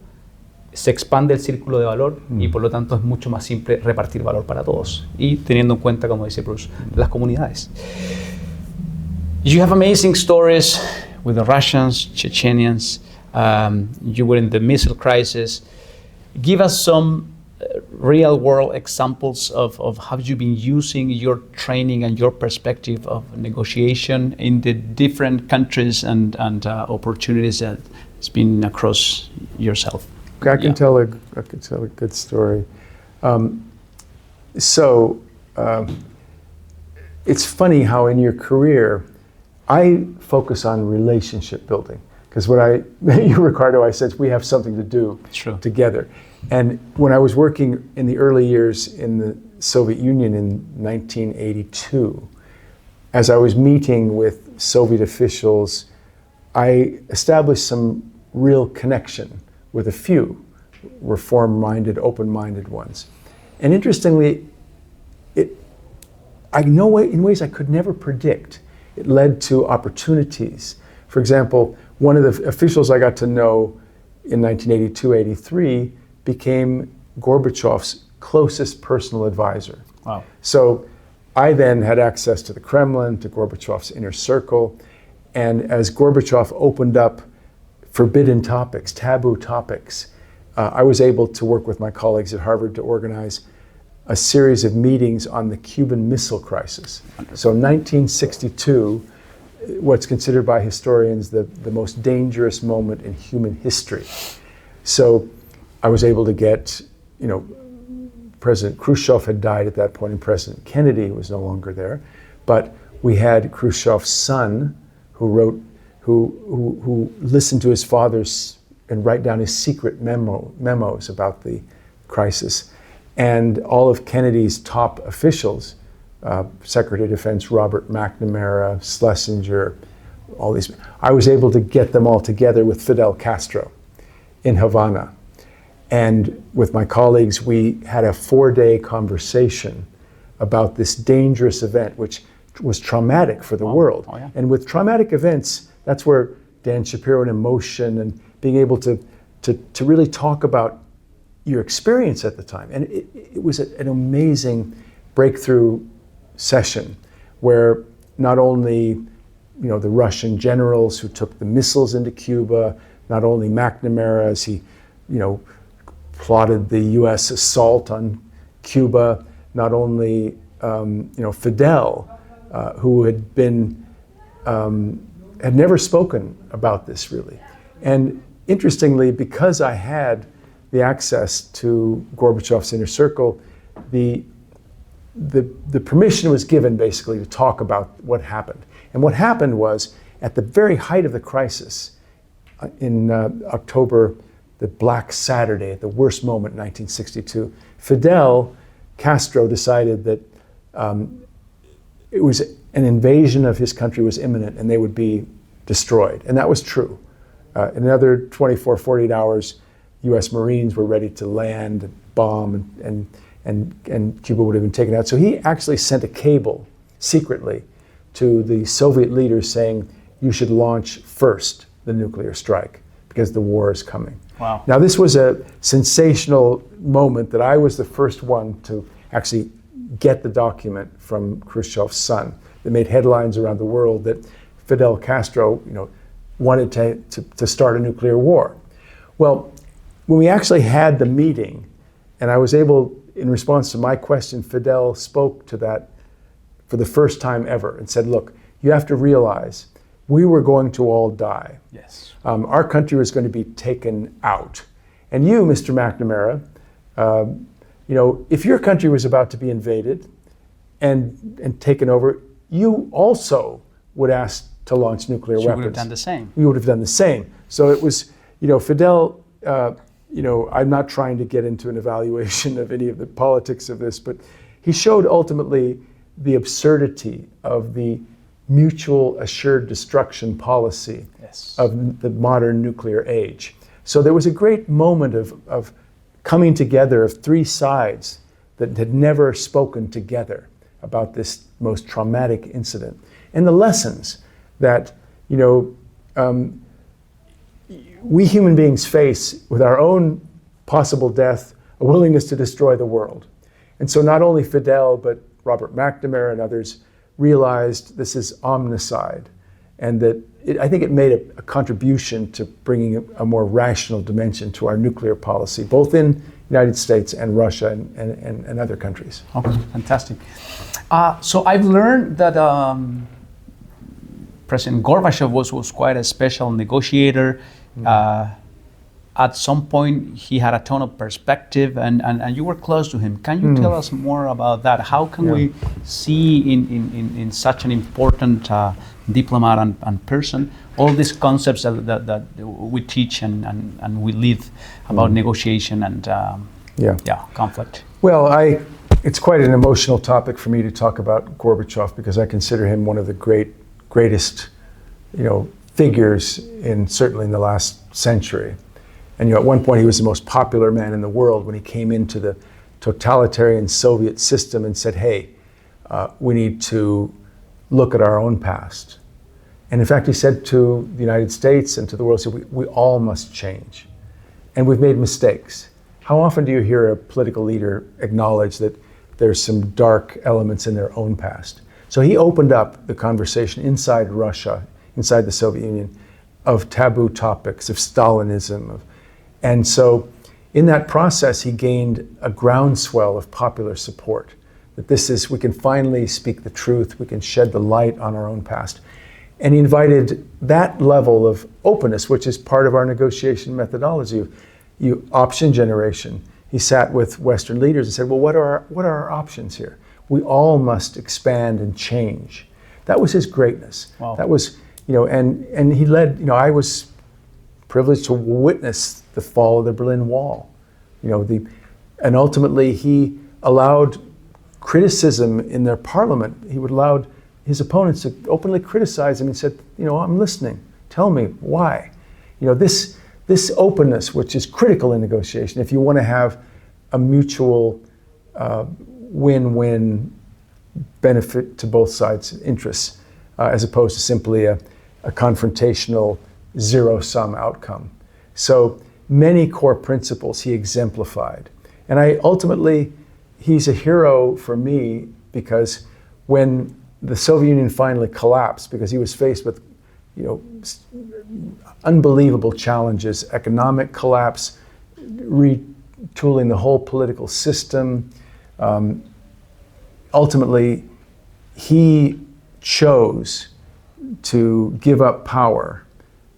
se expande el círculo de valor y por lo tanto es mucho más simple repartir valor para todos y teniendo en cuenta, como dice Bruce, las comunidades. You have amazing stories with the Russians, Chechenians, you were in the missile crisis. Give us some real world examples of how you've been using your training and your perspective of negotiation in the different countries and opportunities that it's been across yourself. I can tell a good story. It's funny how in your career, I focus on relationship building. Because Ricardo, I said, we have something to do together. And when I was working in the early years in the Soviet Union in 1982, as I was meeting with Soviet officials, I established some real connection with a few reform-minded, open-minded ones. And interestingly, in ways I could never predict, it led to opportunities. For example, one of the officials I got to know in 1982-83 became Gorbachev's closest personal advisor. Wow. So I then had access to the Kremlin, to Gorbachev's inner circle, and as Gorbachev opened up forbidden topics, taboo topics, I was able to work with my colleagues at Harvard to organize a series of meetings on the Cuban Missile Crisis. So in 1962, what's considered by historians the most dangerous moment in human history. So I was able to get, President Khrushchev had died at that point and President Kennedy was no longer there, but we had Khrushchev's son who listened to his father's and write down his secret memos about the crisis. And all of Kennedy's top officials, Secretary of Defense Robert McNamara, Schlesinger, all these, I was able to get them all together with Fidel Castro in Havana. And with my colleagues, we had a 4-day conversation about this dangerous event, which was traumatic for the world. Oh, yeah. And with traumatic events, that's where Dan Shapiro and emotion and being able to really talk about your experience at the time. And it was an amazing breakthrough session where not only the Russian generals who took the missiles into Cuba, not only McNamara as he plotted the US assault on Cuba, not only Fidel who had never spoken about this really. And interestingly, because I had the access to Gorbachev's inner circle, the permission was given basically to talk about what happened. And what happened was, at the very height of the crisis, in October, the Black Saturday, at the worst moment in 1962, Fidel Castro decided that it was an invasion of his country was imminent and they would be destroyed. And that was true. In another 24, 48 hours, US Marines were ready to land, bomb, and Cuba would have been taken out. So he actually sent a cable secretly to the Soviet leaders saying, you should launch first the nuclear strike because the war is coming. Wow. Now, this was a sensational moment that I was the first one to actually get the document from Khrushchev's son that made headlines around the world that Fidel Castro, wanted to start a nuclear war. Well, when we actually had the meeting, and I was able, in response to my question, Fidel spoke to that for the first time ever and said, look, you have to realize we were going to all die. Yes. Our country was going to be taken out. And you, Mr. McNamara, if your country was about to be invaded and taken over, you also would ask to launch nuclear weapons. You would have done the same. You would have done the same. So it was, Fidel, I'm not trying to get into an evaluation of any of the politics of this, but he showed ultimately the absurdity of the mutual assured destruction policy of the modern nuclear age. So there was a great moment of coming together of three sides that had never spoken together about this most traumatic incident. And the lessons that, we human beings face with our own possible death, a willingness to destroy the world. And so not only Fidel, but Robert McNamara and others realized this is omnicide, and that I think it made a contribution to bringing a more rational dimension to our nuclear policy, both in the United States and Russia and other countries. Okay, fantastic. So I've learned that President Gorbachev was quite a special negotiator. At some point, he had a ton of perspective, and you were close to him. Can you tell us more about that? How can we see in such an important diplomat and person all these concepts that we teach and we live about negotiation and conflict? Well, it's quite an emotional topic for me to talk about Gorbachev, because I consider him one of the greatest figures certainly in the last century. And at one point he was the most popular man in the world when he came into the totalitarian Soviet system and said, hey, we need to look at our own past. And in fact, he said to the United States and to the world, we all must change. And we've made mistakes. How often do you hear a political leader acknowledge that there's some dark elements in their own past? So he opened up the conversation inside Russia, inside the Soviet Union, of taboo topics, of Stalinism, and so in that process, he gained a groundswell of popular support. That we can finally speak the truth, we can shed the light on our own past. And he invited that level of openness, which is part of our negotiation methodology. Option generation. He sat with Western leaders and said, well, what are our options here? We all must expand and change. That was his greatness. Wow. That was, and he led, I was privileged to witness the fall of the Berlin Wall. And ultimately he allowed criticism in their parliament. He would allow his opponents to openly criticize him and said, I'm listening. Tell me why. This openness, which is critical in negotiation, if you want to have a mutual win-win benefit to both sides' interests, as opposed to simply a confrontational zero-sum outcome. So many core principles he exemplified. And ultimately, he's a hero for me, because when the Soviet Union finally collapsed, because he was faced with unbelievable challenges, economic collapse, retooling the whole political system, ultimately he chose to give up power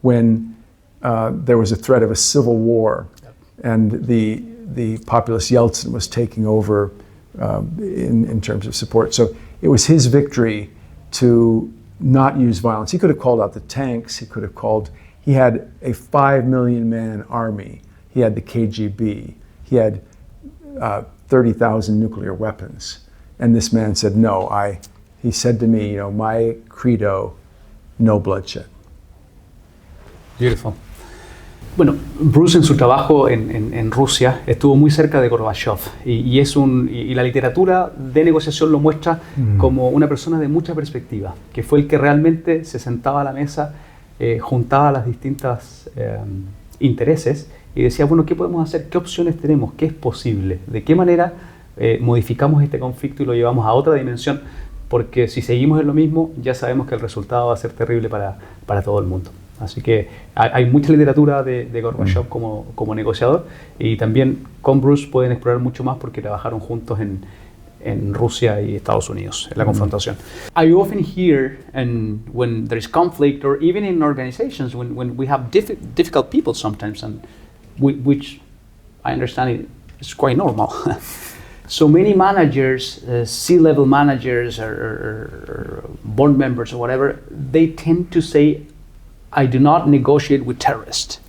when there was a threat of a civil war, and the populist Yeltsin was taking over in terms of support. So it was his victory to not use violence. He could have called out the tanks. He had a 5 million man army. He had the KGB. He had 30,000 nuclear weapons. And this man said, no, he said to me, my credo, no bloodshed. Beautiful. Bueno, Bruce en su trabajo en Rusia estuvo muy cerca de Gorbachev y la literatura de negociación lo muestra como una persona de mucha perspectiva, que fue el que realmente se sentaba a la mesa, juntaba las distintas intereses y decía, bueno, ¿qué podemos hacer? ¿Qué opciones tenemos? ¿Qué es posible? ¿De qué manera modificamos este conflicto y lo llevamos a otra dimensión? Porque si seguimos en lo mismo, ya sabemos que el resultado va a ser terrible para todo el mundo. Así que hay mucha literatura de Gorbachev como negociador, y también con Bruce pueden explorar mucho más porque trabajaron juntos en Rusia y Estados Unidos en la confrontación. I often hear, and when there is conflict, or even in organizations, when we have difficult people sometimes, and which I understand is quite normal. So many managers, C-level managers or board members or whatever, they tend to say, I do not negotiate with terrorists.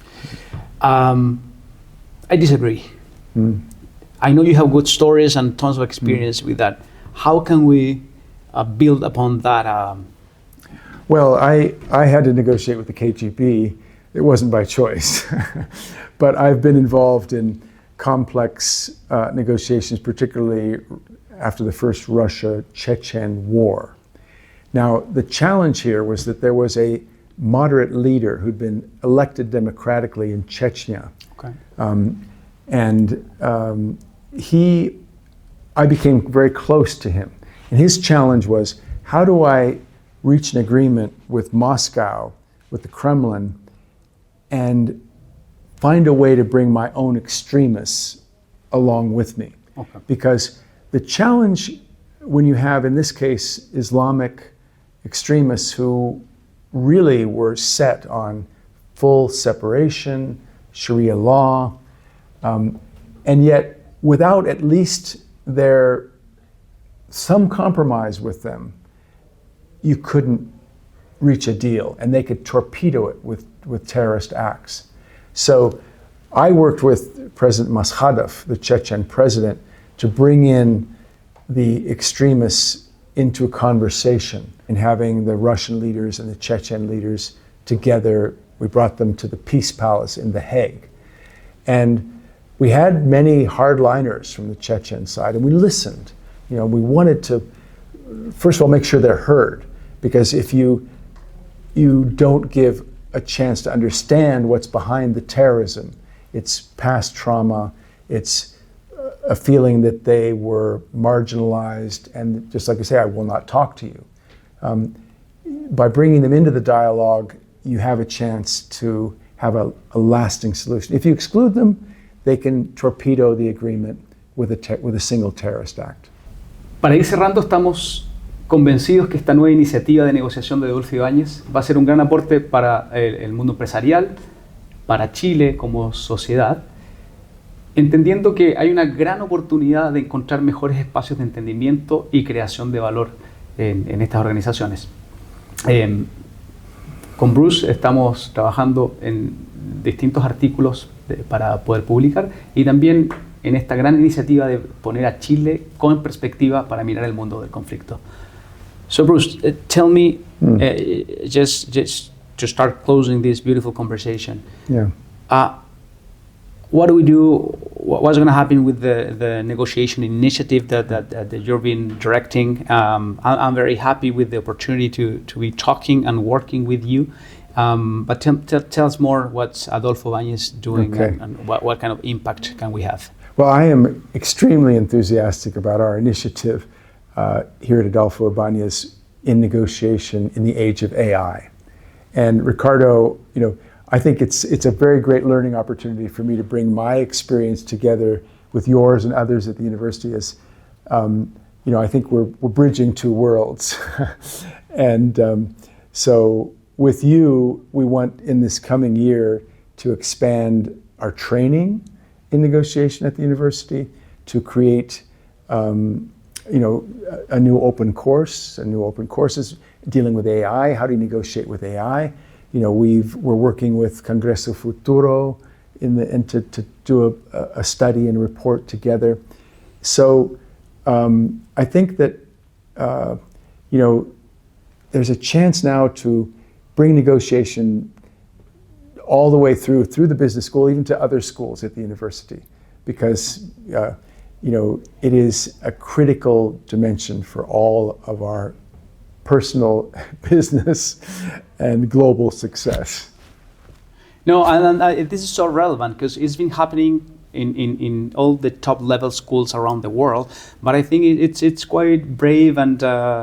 I disagree. I know you have good stories and tons of experience with that. How can we build upon that? Well, I had to negotiate with the KGB. It wasn't by choice. But I've been involved in complex negotiations, particularly after the first Russia-Chechen war. Now, the challenge here was that there was a moderate leader who'd been elected democratically in Chechnya. Okay. I became very close to him. And his challenge was, how do I reach an agreement with Moscow, with the Kremlin, and find a way to bring my own extremists along with me? Okay. Because the challenge when you have, in this case, Islamic extremists who really were set on full separation, Sharia law, and yet without at least some compromise with them, you couldn't reach a deal, and they could torpedo it with terrorist acts. So I worked with President Maskhadov, the Chechen president, to bring in the extremists into a conversation, and having the Russian leaders and the Chechen leaders together, we brought them to the Peace Palace in The Hague. And we had many hardliners from the Chechen side, and we listened. You know, we wanted to, first of all, make sure they're heard, because if you don't give a chance to understand what's behind the terrorism, it's past trauma, it's a feeling that they were marginalized, and just like I say, I will not talk to you. By bringing them into the dialogue, you have a chance to have a lasting solution. If you exclude them, they can torpedo the agreement with a single terrorist act. Para ir cerrando, estamos convencidos que esta nueva iniciativa de negociación de Adolfo Ibáñez va a ser un gran aporte para el mundo empresarial, para Chile como sociedad, entendiendo que hay una gran oportunidad de encontrar mejores espacios de entendimiento y creación de valor en estas organizaciones. Con Bruce estamos trabajando en distintos artículos para poder publicar, y también en esta gran iniciativa de poner a Chile con perspectiva para mirar el mundo del conflicto. So Bruce, tell me, just to start closing this beautiful conversation, what do we do? What's going to happen with the negotiation initiative that you've been directing? I'm very happy with the opportunity to be talking and working with you. But tell us more what Adolfo Ibáñez doing, and what kind of impact can we have? Well, I am extremely enthusiastic about our initiative here at Adolfo Ibáñez in negotiation in the age of AI. And Ricardo, I think it's a very great learning opportunity for me to bring my experience together with yours and others at the university. As I think we're bridging two worlds. And so with you, we want in this coming year to expand our training in negotiation at the university, to create a new open courses dealing with AI. How do you negotiate with AI? We're working with Congreso Futuro to do a study and report together. So I think that there's a chance now to bring negotiation all the way through the business school, even to other schools at the university, because it is a critical dimension for all of our personal, business, and global success. No, and this is so relevant because it's been happening in all the top level schools around the world. But I think it's quite brave, and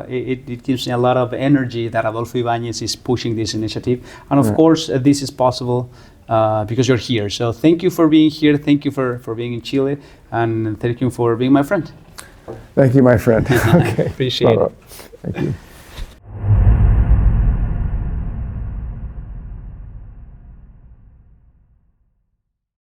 it gives me a lot of energy that Adolfo Ibáñez is pushing this initiative. And of course, this is possible because you're here. So thank you for being here. Thank you for being in Chile, and thank you for being my friend. Thank you, my friend. Okay. Appreciate it. Thank you.